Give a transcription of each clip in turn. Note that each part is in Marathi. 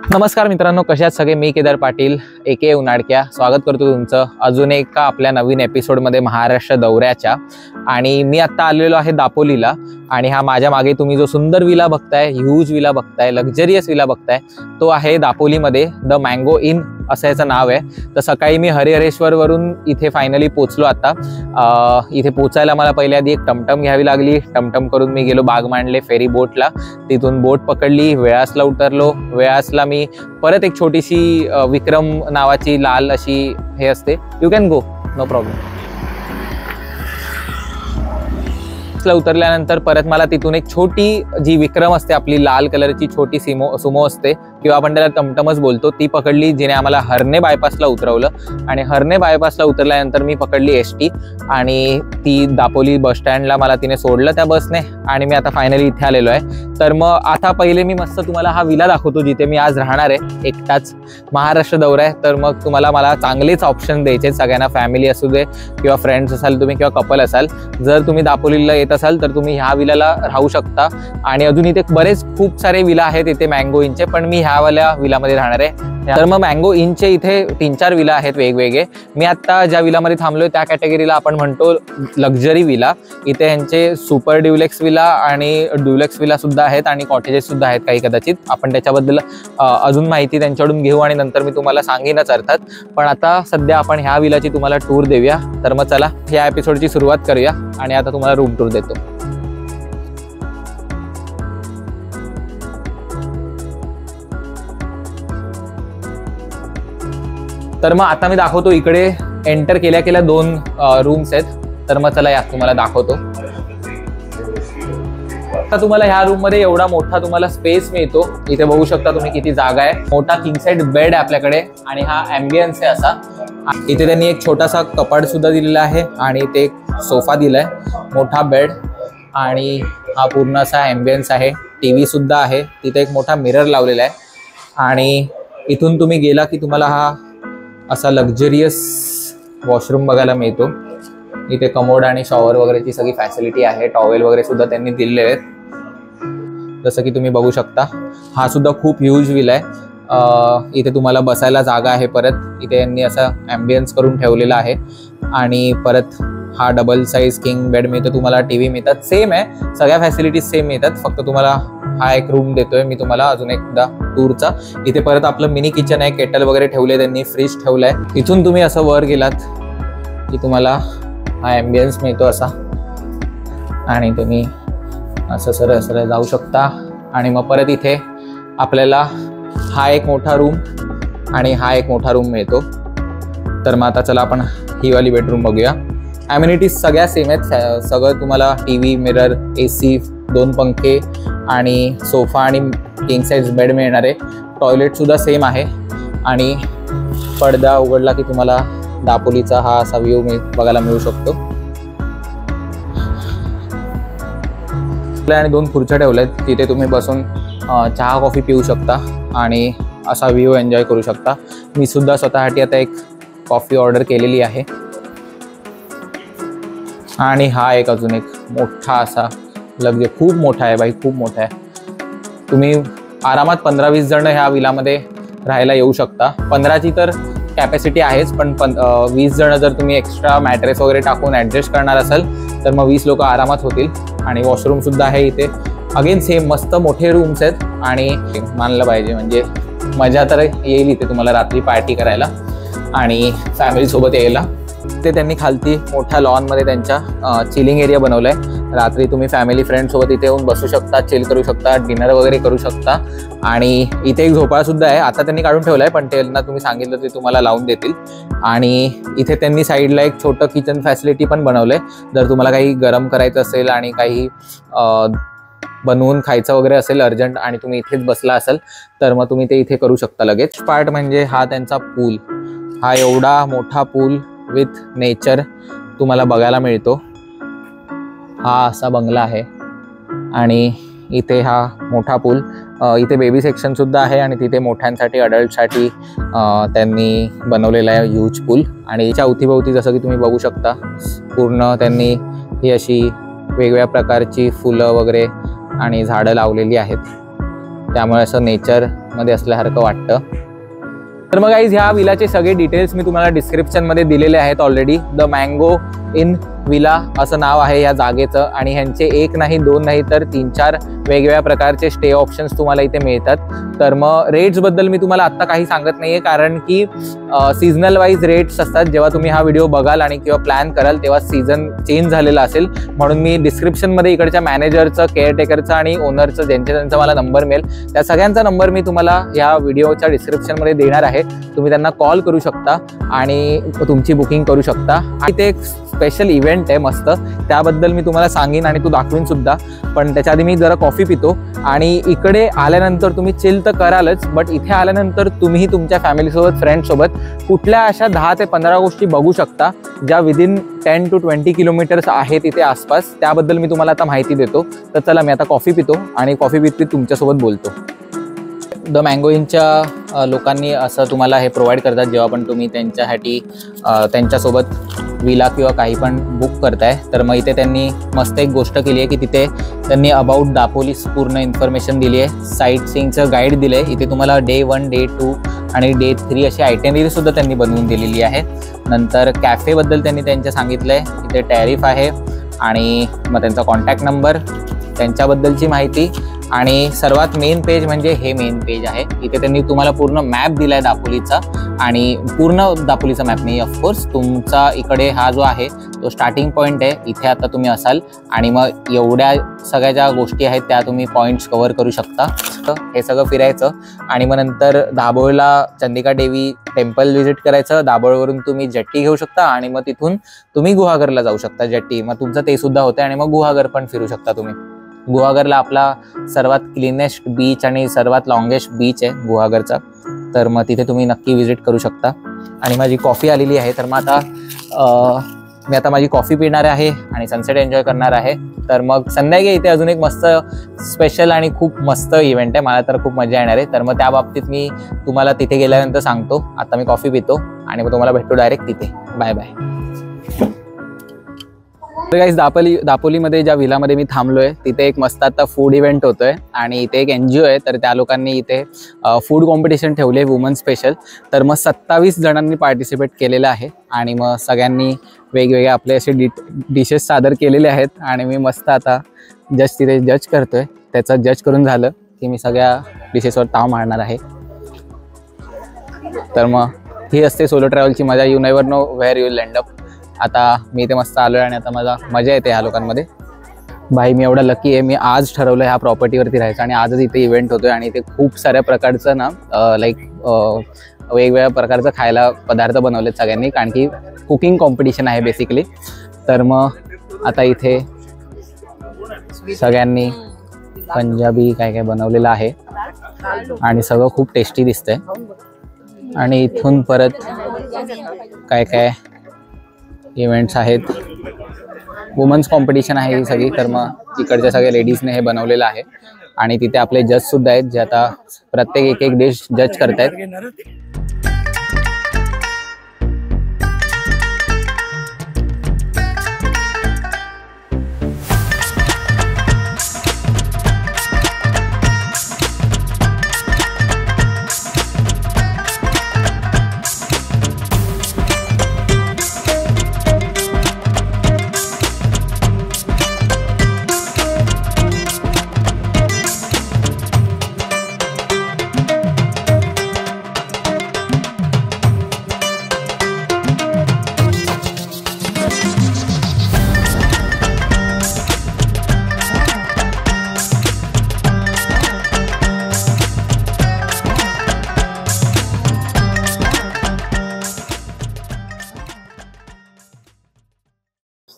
नमस्कार मित्रांनो, कशा आहात सगळे? मी केदार पाटील एके उनाडक्या स्वागत करतो तुमचं अजून एका आपल्या नवीन एपिसोडमध्ये महाराष्ट्र दौऱ्याच्या। आणि मी आता आलेलो आहे दापोलीला आणि हा माझ्या मागे तुम्ही जो सुंदर विला बघताय, ह्यूज विला बघताय, लक्झरियस विला बघताय, तो आहे दापोलीमध्ये द मँगो इन असं याचं नाव आहे। तर सकाळी मी हरिहरेश्वरवरून इथे फायनली पोचलो। आता इथे पोचायला मला पहिल्या आधी एक टमटम घ्यावी लागली। टमटम करून मी गेलो बागमांडले फेरी बोटला, तिथून बोट पकडली, वेळासला उतरलो। वेळासला मी परत एक छोटीशी विक्रम नावाची लाल अशी हे असते, you can go no problem. उतरल्यानंतर परत मला तिथून एक छोटी जी विक्रम असते आपली लाल कलरची छोटी सुमो असते किंवा आपण त्याला टमटमच बोलतो, ती पकडली, जिने आम्हाला हरणे बायपासला उतरवलं। आणि हरणे बायपासला उतरल्यानंतर मी पकडली एसटी आणि ती दापोली बस स्टँडला मला तिने सोडलं त्या बसने आणि मी आता फायनली इथे आलेलो आहे। तर मग आता पहिले मी मस्त तुम्हाला हा विला दाखवतो जिथे मी आज राहणार आहे। एकटाच महाराष्ट्र दौरा आहे, तर मग तुम्हाला मला चांगलेच ऑप्शन द्यायचे सगळ्यांना, फॅमिली असू दे किंवा फ्रेंड्स असाल तुम्ही किंवा कपल असाल। जर तुम्ही दापोलीला येत असाल तर तुम्ही ह्या विलाला राहू शकता आणि अजून इथे बरेच खूप सारे विला आहेत इथे मँगो इनचे, पण मी ह्यावाल्या विलामध्ये राहणार आहे। तर मग मँगो इनचे इथे 3-4 विला आहेत वेगवेगळे। मी आता ज्या विलामध्ये थांबलोय त्या कॅटेगरीला आपण म्हणतो लक्झरी विला। इथे यांचे सुपर ड्युलेक्स विला आणि ड्युलेक्स विला सुद्धा आहेत आणि कॉटेजेस सुद्धा आहेत काही, कदाचित आपण त्याच्याबद्दल अजून माहिती त्यांच्याकडून घेऊ आणि नंतर मी तुम्हाला सांगेनच अर्थात। पण आता सध्या आपण ह्या विलाची तुम्हाला टूर देऊया। तर मग चला ह्या एपिसोडची सुरुवात करूया आणि आता तुम्हाला रूम टूर देतो। तर मग आता मी दाखवतो, इकडे एंटर केल्या केल्या 2 रूम्स आहेत। तर मग चला या तुम्हाला दाखवतो। आता तुम्हाला ह्या रूम मध्ये एवढा मोठा तुम्हाला स्पेस मिळतो। इथे बघू शकता तुम्ही किती जागा आहे। मोठा किंग साइड बेड आहे आपल्याकडे आणि हा ॲम्बियन्स आहे असा। इथे त्यांनी एक छोटासा कपाट सुद्धा दिलेला आहे आणि ते सोफा दिलाय, मोठा बेड आणि हा पूर्ण असा ॲम्बियन्स आहे। टीव्ही सुद्धा आहे, तिथे एक मोठा मिरर लावलेला आहे आणि इथून तुम्ही गेला की तुम्हाला हा असा लक्झरियस वॉशरूम बघायला मिळतो। इथे कमोड आणि शॉवर वगैरेची सगळी फॅसिलिटी आहे, टॉवेल वगैरे सुद्धा त्यांनी दिलेले आहेत जसं की तुम्ही बघू शकता। हा सुद्धा खूप ह्यूज विला आहे। इथे तुम्हाला बसायला जागा आहे, परत इथे यांनी असा ॲम्बियन्स करून ठेवलेला आहे आणि परत हा डबल साईज किंग बेड मिळतो तुम्हाला, टीव्ही मिळतात, सेम आहे, सगळ्या फॅसिलिटीज सेम मिळतात। फक्त तुम्हाला हा एक रूम देतोय मी तुम्हाला अजून एकदा टूरचा। इथे परत आपलं मिनी किचन आहे, केटल वगैरे ठेवले त्यांनी, फ्रीज ठेवलाय। इथून तुम्ही असं वर गेलात की तुम्हाला हा ॲम्बियन्स मिळतो असा आणि तुम्ही असं सरळ सरळ जाऊ शकता आणि मग परत इथे आपल्याला हा एक मोठा रूम आणि हा एक मोठा रूम मिळतो। तर मग आता चला आपण ही वाली बेडरूम बघूया। ॲम्युनिटीज सगळ्या सेम आहेत, सगळं तुम्हाला टीव्ही, मिरर, AC, 2 पंखे आणि सोफा आणि किंग साइज बेड मिळणार आहे। टॉयलेट सुद्धा सेम आहे आणि पडदा उघडला की तुम्हाला दापोलीचा हा असा व्ह्यू बघायला मिळू शकतो। आणि 2 खुर्च्या ठेवल्यात, तिथे तुम्ही बसून चहा कॉफी पिऊ शकता आणि असा व्ह्यू एन्जॉय करू शकता। मी सुद्धा स्वतःसाठी आता एक कॉफी ऑर्डर केलेली आहे। आणि हा एक अजून एक मोठा असा खूप मोठा आहे बाई, खूप मोठा आहे। तुम्ही आरामात 15-20 जण ह्या विलामध्ये राहायला येऊ शकता। 15ची तर कॅपॅसिटी आहेच, पण 20 जण जर तुम्ही एक्स्ट्रा मॅट्रेस वगैरे टाकून ॲडजस्ट करणार असाल तर मग 20 लोक आरामात होतील। आणि वॉशरूम सुद्धा आहे इथे, अगेन सेम मस्त मोठे रूम्स आहेत आणि मानलं पाहिजे म्हणजे मजा तर येईल इथे तुम्हाला रात्री पार्टी करायला आणि फॅमिलीसोबत यायला। ते त्यांनी खालती मोठ्या लॉनमध्ये त्यांच्या चिलिंग एरिया बनवलाय। रात्री तुम्ही फॅमिली फ्रेंडसोबत इथे येऊन बसू शकता, चिल करू शकता, डिनर वगैरे करू शकता आणि इथे एक झोपाळा सुद्धा आहे। आता त्यांनी काढून ठेवलाय पण त्यांना तुम्ही सांगितलं ते तुम्हाला लावून देतील। आणि इथे त्यांनी साईडला एक छोटं किचन फॅसिलिटी पण बनवलंय, जर तुम्हाला काही गरम करायचं असेल आणि काही बनवून खायचं वगैरे असेल अर्जंट आणि तुम्ही इथेच बसला असाल तर मग तुम्ही ते इथे करू शकता लगेच। पार्ट म्हणजे हा त्यांचा पूल, हा एवढा मोठा पूल विथ नेचर तुम्हाला बघायला मिळतो। हा असा बंगला आहे आणि इथे हा मोठा पूल, इथे बेबी सेक्शन सुद्धा आहे आणि तिथे मोठ्यांसाठी अडल्टसाठी त्यांनी बनवलेला आहे ह्यूज पूल। आणि याच्या अवतीभोवती जसं की तुम्ही बघू शकता पूर्ण त्यांनी ही अशी वेगवेगळ्या प्रकारची फुलं वगैरे आणि झाडं लावलेली आहेत, त्यामुळे असं नेचर मध्ये असल्यासारखं वाटतं. तर मग गाईज ह्या विलाचे सगळे डिटेल्स मी तुम्हाला डिस्क्रिप्शनमध्ये दिलेले आहेत already. The mango in villa असं नाव आहे या जागेचं आणि ह्यांचे 1 नाही 2 नाही तर 3-4 वेगवेगळ्या प्रकारचे स्टे ऑप्शन्स तुम्हाला इथे मिळतात. तर मग रेट्सबद्दल मी तुम्हाला आत्ता काही सांगत नाही आहे, कारण की सीझनल वाईज रेट्स असतात. जेव्हा तुम्ही हा व्हिडिओ बघाल आणि किंवा प्लॅन कराल तेव्हा सीझन चेंज झालेला असेल, म्हणून मी डिस्क्रिप्शनमध्ये इकडच्या मॅनेजरचं, केअरटेकरचं आणि ओनरचं त्यांचा मला नंबर मिळेल त्या सगळ्यांचा नंबर मी तुम्हाला या व्हिडिओच्या डिस्क्रिप्शनमध्ये देणार आहे. तुम्ही त्यांना कॉल करू शकता आणि तुमची बुकिंग करू शकता. आणि ते एक स्पेशल इव्हेंट आहे मस्त, त्याबद्दल मी तुम्हाला सांगेन आणि तो दाखवीन सुद्धा. पण त्याच्या आधी मी जरा कॉफी पितो. आणि इकडे आल्यानंतर तुम्ही चिल तर करालच, बट इथे आल्यानंतर तुम्ही तुमच्या फॅमिलीसोबत, फ्रेंड्ससोबत कुठल्या अशा 10 ते 15 गोष्टी बघू शकता ज्या विदिन 10 to 20 किलोमीटर्स आहेत इथे आसपास. त्याबद्दल मी तुम्हाला आता माहिती देतो. तर चला मी आता कॉफी पितो आणि कॉफी पित तुमच्यासोबत बोलतो. द मँगो इनच्या लोकांनी असं तुम्हाला हे प्रोव्हाइड करतात जेव्हा पण तुम्ही त्यांच्यासाठी त्यांच्यासोबत विला किंवा काही पण बुक करताय. तर मग इथे त्यांनी मस्त एक गोष्ट केली आहे की तिथे त्यांनी अबाउट दापोली पूर्ण इन्फॉर्मेशन दिली आहे. साईट सीइंगचं गाईड दिलं आहे. इथे तुम्हाला डे 1, डे 2 आणि डे 3 अशी आयटेनरीसुद्धा त्यांनी बनवून दिलेली आहे. नंतर कॅफेबद्दल त्यांनी त्यांचं सांगितलं आहे. इथे टॅरिफ आहे आणि मग त्यांचा कॉन्टॅक्ट नंबर, त्यांच्याबद्दलची माहिती आणि सर्वात मेन पेज म्हणजे हे मेन पेज आहे. इथे त्यांनी तुम्हाला पूर्ण मॅप दिला आहे दापोलीचा, आणि पूर्ण दापोलीचा मॅप नाही ऑफकोर्स, तुमचा इकडे हा जो आहे तो स्टार्टिंग पॉईंट आहे. इथे आता तुम्ही असाल आणि मग एवढ्या सगळ्या ज्या गोष्टी आहेत त्या तुम्ही पॉईंट्स कव्हर करू शकता. हे सगळं फिरायचं आणि मग नंतर दाभोळला चंदिका देवी टेम्पल व्हिजिट करायचं. दाभोळवरून तुम्ही जेट्टी घेऊ शकता आणि मग तिथून तुम्ही गुहागरला जाऊ शकता जेट्टी. मग तुमचं ते सुद्धा होतं आणि मग गुहागर पण फिरू शकता तुम्ही. गुहागरला आपला सर्वात क्लीनेस्ट बीच आणि सर्वात लॉंगेस्ट बीच आहे गुहागरचा. तर मग तिथे तुम्ही नक्की विजिट करू शकता. आणि माझी कॉफी आलेली आहे, तर मग मी आता माझी कॉफी पिणार आहे आणि सनसेट एन्जॉय करणार आहे. तर मग संध्याकाळी इथे अजून एक मस्त स्पेशल आणि खूप मस्त इव्हेंट आहे. मला तर खूप मजा येणार आहे. तर मग त्या बाबतीत मी तुम्हाला तिथे गेल्यानंतर सांगतो. आता मी कॉफी पितो आणि मग तुम्हाला भेटतो डायरेक्ट तिथे. Bye bye. तर गाईस दापोलीमध्ये ज्या विलामध्ये मी थांबलो आहे तिथे एक मस्त आता फूड इव्हेंट होतो आहे आणि इथे एक NGO आहे. तर त्या लोकांनी इथे फूड कॉम्पिटिशन ठेवले वुमन स्पेशल. तर मग 27 जणांनी पार्टिसिपेट केलेलं आहे आणि मग सगळ्यांनी वेगवेगळे आपले असे डिशेस सादर केलेले आहेत आणि मी मस्त आता तिथे जज करतो आहे. त्याचं जज करून झालं की मी सगळ्या डिशेसवर ताव मारणार आहे. तर मग ही असते सोलो ट्रॅव्हलची मजा. You never know where you will end up. आता मी इथे मस्त आलो आहे आणि आता मला मजा येते ह्या लोकांमध्ये. भाई मी एवढा लकी आहे, मी आज ठरवलं ह्या प्रॉपर्टीवरती राहायचं आणि आजच इथे इव्हेंट होतो आहे. आणि इथे खूप साऱ्या प्रकारचं ना वेगवेगळ्या प्रकारचं खायला पदार्थ बनवलेत सगळ्यांनी, कारण की कुकिंग कॉम्पिटिशन आहे बेसिकली. तर मग आता इथे सगळ्यांनी पंजाबी काय काय बनवलेलं आहे आणि सगळं खूप टेस्टी दिसतंय. आणि इथून परत काय काय इव्हेंट्स आहेत, वुमन्स कॉम्पिटिशन आहे ही सगळी. तर मग इकडच्या सगळ्या लेडीजने हे बनवलेलं आहे आणि तिथे आपले जजसुद्धा आहेत जे आता प्रत्येक एक डिश जज करतायत.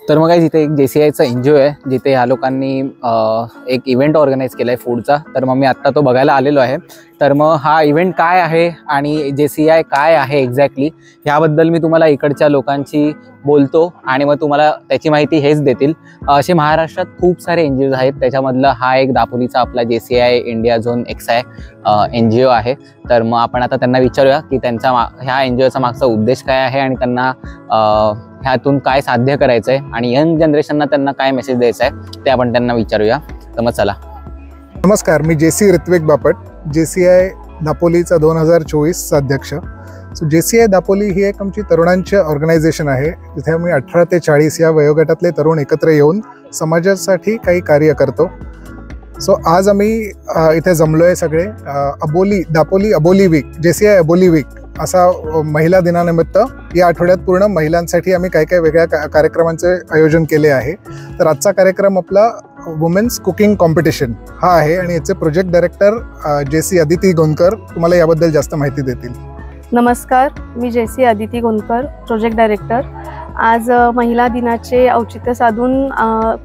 तर मग इथे एक JCIचा NGO आहे जिथे ह्या लोकांनी एक इव्हेंट ऑर्गनाईज केला आहे फूडचा. तर मग मी आत्ता तो बघायला आलेलो आहे. तर मग हा इव्हेंट काय आहे आणि JCI काय आहे एक्झॅक्टली ह्याबद्दल मी तुम्हाला इकडच्या लोकांशी बोलतो आणि मग तुम्हाला त्याची माहिती हेच देतील. असे महाराष्ट्रात खूप सारे NGOज आहेत, त्याच्यामधलं हा एक दापोलीचा आपला JCI India zone XI NGO आहे. तर मग आपण आता त्यांना विचारूया की त्यांचा ह्या NGOचा मागचा उद्देश काय आहे आणि त्यांना ह्यातून काय साध्य करायचं आहे आणि यंग जनरेशनना त्यांना काय मेसेज द्यायचा आहे ते आपण त्यांना विचारूया. तर मग चला. नमस्कार, मी JC ऋत्विक बापट, JCI दापोलीचा 2024चा अध्यक्ष. सो JCI दापोली ही एक आमची तरुणांची ऑर्गनायझेशन आहे, जिथे आम्ही 18 ते 40 या वयोगटातले तरुण एकत्र येऊन समाजासाठी काही कार्य करतो. सो आज आम्ही इथे जमलो आहे सगळे दापोली अबोली वीक, JCI अबोली वीक असा महिला दिनानिमित्त या आठवड्यात पूर्ण महिलांसाठी आम्ही काय काय वेगळ्या कार्यक्रमांचे आयोजन केले आहे. तर आजचा कार्यक्रम आपला वुमेन्स कुकिंग कॉम्पिटिशन हा आहे आणि याचे project director JC Aditi Gondkar तुम्हाला याबद्दल जास्त माहिती देतील. नमस्कार, मी JC Aditi Gondkar, project director. आज महिला दिनाचे औचित्य साधून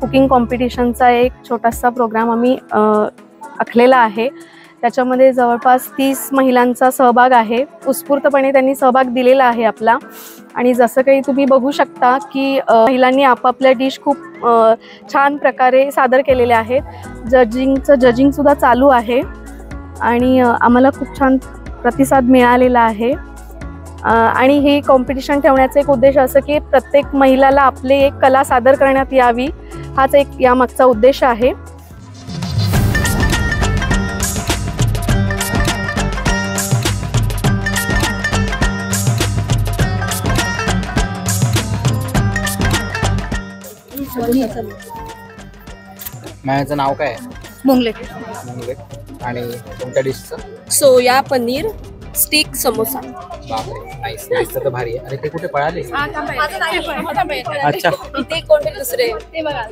कुकिंग कॉम्पिटिशनचा एक छोटासा प्रोग्राम आम्ही आखलेला आहे. त्याच्यामध्ये जवळपास 30 महिलांचा सहभाग आहे. उत्स्फूर्तपणे त्यांनी सहभाग दिलेला आहे आपला. आणि जसं काही तुम्ही बघू शकता की महिलांनी आपापल्या डिश खूप छान प्रकारे सादर केलेले आहेत. जजिंगसुद्धा चालू आहे आणि आम्हाला खूप छान प्रतिसाद मिळालेला आहे. आणि हे कॉम्पिटिशन ठेवण्याचा एक उद्देश असं की प्रत्येक महिलाला आपली एक कला सादर करण्यात यावी, हाच एक यामागचा उद्देश आहे. माझं नाव काय आहे? मुंगले. आणि तुमच्या डिशचं? सोया पनीर स्टिक समोसा. बापरे, नाईस. नाईस तर भारी आहे. अरे ते कुठे पळाले? अच्छा, इथे कोणते दुसरे ते बघा.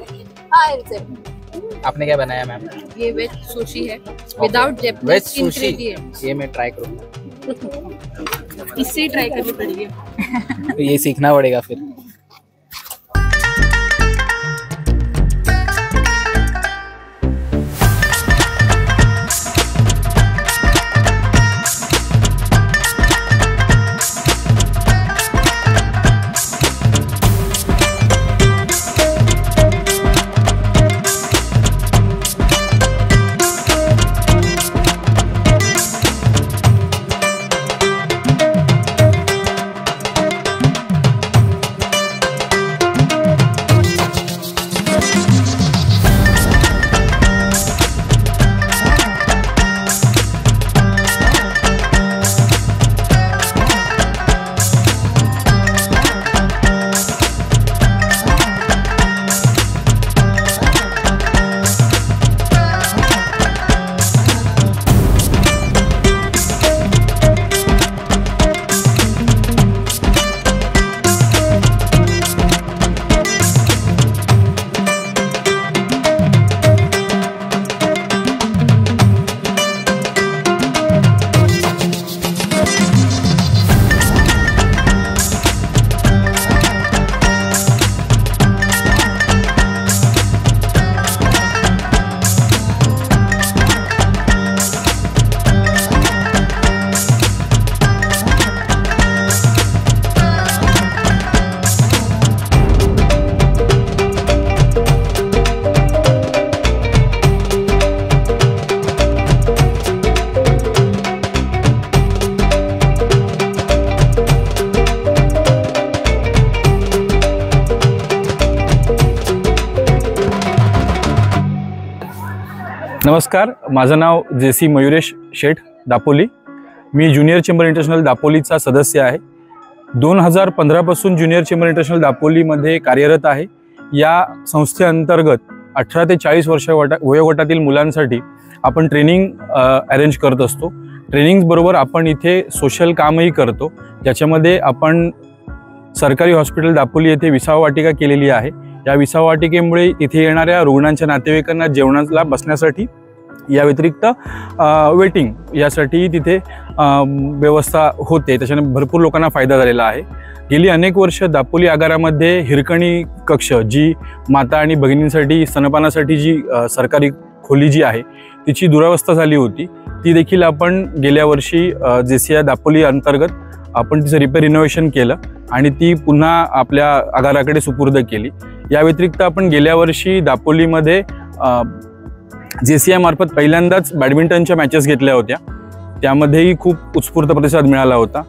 आपने क्या बनाया मैम? ये वेज सुशी है विदाउट वेज सुशी. ये मैं ट्राई करूँगा. इससे ट्राई करनी पड़ेगी. तो ये सीखना पड़ेगा फिर. नमस्कार, माझं नाव JC मयुरेश शेठ दापोली. मी ज्युनियर चेंबर इंटरनॅशनल दापोलीचा सदस्य आहे. 2015 पासून ज्युनियर चेंबर इंटरनॅशनल दापोलीमध्ये कार्यरत आहे. या संस्थेअंतर्गत 18 ते 40 वर्ष वयोगटातील मुलांसाठी आपण ट्रेनिंग अरेंज करत असतो. ट्रेनिंग्सबरोबर आपण इथे सोशल कामही करतो, ज्याच्यामध्ये आपण सरकारी हॉस्पिटल दापोली येथे विसावा वाटिका केलेली आहे. या विसावा वाटिकेमुळे इथे येणाऱ्या रुग्णांच्या नातेवाईकांना जेवणाला बसण्यासाठी या व्यतिरिक्त वेटिंग यासाठी तिथे व्यवस्था होते. त्याच्याने भरपूर लोकांना फायदा झालेला आहे. गेली अनेक वर्ष दापोली आगारामध्ये हिरकणी कक्ष, जी माता आणि भगिनींसाठी स्तनपानासाठी जी सरकारी खोली जी आहे तिची दुरावस्था झाली होती, ती देखील आपण गेल्या वर्षी JCI दापोली अंतर्गत आपण तिचं रिपेअर रिनोव्हेशन केलं आणि ती पुन्हा आपल्या आगाराकडे सुपूर्द केली. या व्यतिरिक्त आपण गेल्या वर्षी दापोलीमध्ये JCI मार्फत पहिल्यांदाच बॅडमिंटनच्या मॅचेस घेतल्या होत्या. त्यामध्येही खूप उत्स्फूर्त प्रतिसाद मिळाला होता.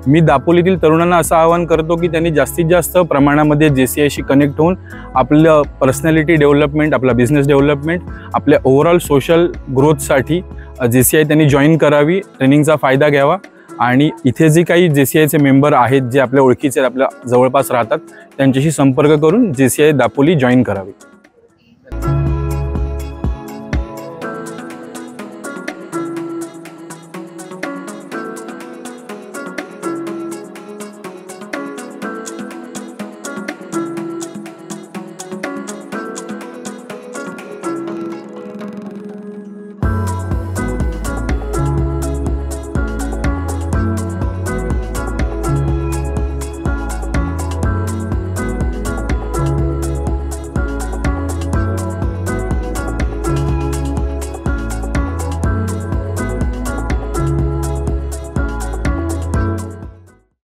मी दापोलीतील तरुणांना असं आवाहन करतो की त्यांनी जास्तीत जास्त प्रमाणामध्ये JCIशी कनेक्ट होऊन आपलं पर्सनॅलिटी डेव्हलपमेंट, आपला बिझनेस डेव्हलपमेंट, आपल्या ओव्हरऑल सोशल ग्रोथसाठी JCI त्यांनी जॉईन करावी, ट्रेनिंगचा फायदा घ्यावा आणि इथे जे काही JCIचे मेंबर आहेत जे आपल्या ओळखीचे आपल्या जवळपास राहतात त्यांच्याशी संपर्क करून JCI दापोली जॉईन करावी.